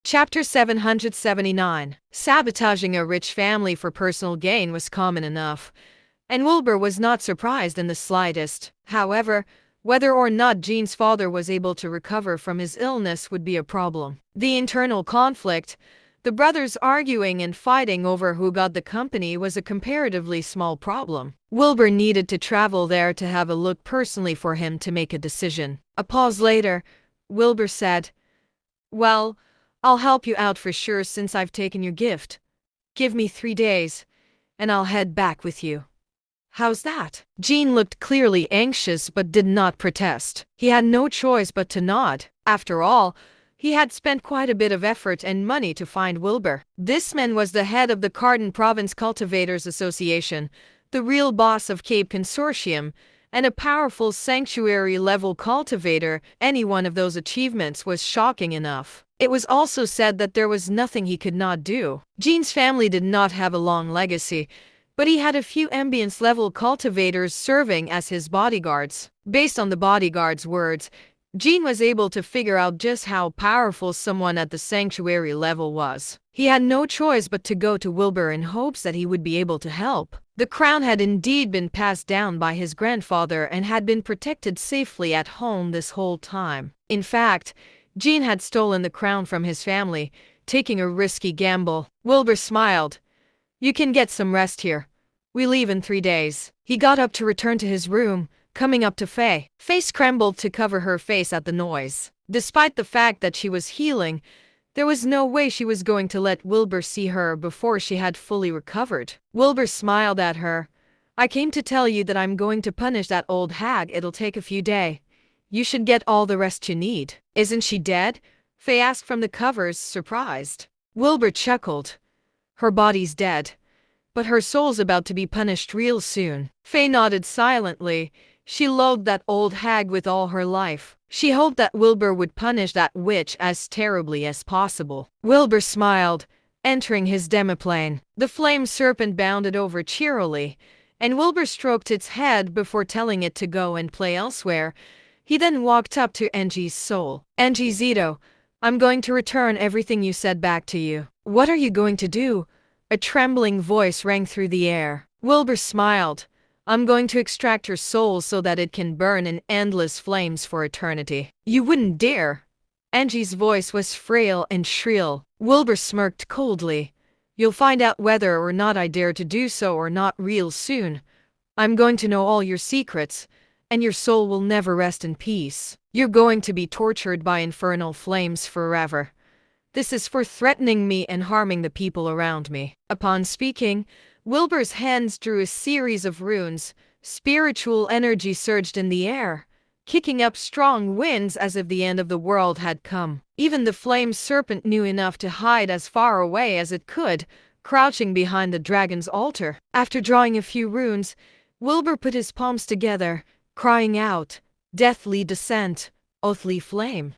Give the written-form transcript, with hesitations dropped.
Chapter 779. Sabotaging a rich family for personal gain was common enough, and Wilbur was not surprised in the slightest. However, whether or not Jean's father was able to recover from his illness would be a problem. The internal conflict, the brothers arguing and fighting over who got the company, was a comparatively small problem. Wilbur needed to travel there to have a look personally for him to make a decision. A pause later, Wilbur said, "Well, I'll help you out for sure since I've taken your gift. Give me 3 days, and I'll head back with you." "How's that?" Jean looked clearly anxious but did not protest. He had no choice but to nod. After all, he had spent quite a bit of effort and money to find Wilbur. This man was the head of the Cardin Province Cultivators Association, the real boss of Cape Consortium, and a powerful sanctuary-level cultivator. Any one of those achievements was shocking enough. It was also said that there was nothing he could not do. Jean's family did not have a long legacy, but he had a few ambience-level cultivators serving as his bodyguards. Based on the bodyguards' words, Jean was able to figure out just how powerful someone at the sanctuary level was. He had no choice but to go to Wilbur in hopes that he would be able to help. The crown had indeed been passed down by his grandfather and had been protected safely at home this whole time. In fact, Jean had stolen the crown from his family, taking a risky gamble. Wilbur smiled. "You can get some rest here. We leave in 3 days." He got up to return to his room, coming up to Faye. Faye scrambled to cover her face at the noise. Despite the fact that she was healing, there was no way she was going to let Wilbur see her before she had fully recovered. Wilbur smiled at her. "I came to tell you that I'm going to punish that old hag. It'll take a few days. You should get all the rest you need." "Isn't she dead?" Faye asked from the covers, surprised. Wilbur chuckled. "Her body's dead, but her soul's about to be punished real soon." Faye nodded silently. She loathed that old hag with all her life. She hoped that Wilbur would punish that witch as terribly as possible. Wilbur smiled, entering his demiplane. The flame serpent bounded over cheerily, and Wilbur stroked its head before telling it to go and play elsewhere. He then walked up to Angie's soul. "Angie Zito, I'm going to return everything you said back to you." "What are you going to do?" A trembling voice rang through the air. Wilbur smiled. "I'm going to extract her soul so that it can burn in endless flames for eternity." "You wouldn't dare." Angie's voice was frail and shrill. Wilbur smirked coldly. "You'll find out whether or not I dare to do so or not real soon. I'm going to know all your secrets, and your soul will never rest in peace. You're going to be tortured by infernal flames forever. This is for threatening me and harming the people around me." Upon speaking, Wilbur's hands drew a series of runes. Spiritual energy surged in the air, kicking up strong winds as if the end of the world had come. Even the flame serpent knew enough to hide as far away as it could, crouching behind the dragon's altar. After drawing a few runes, Wilbur put his palms together, crying out, "Deathly descent, oathly flame."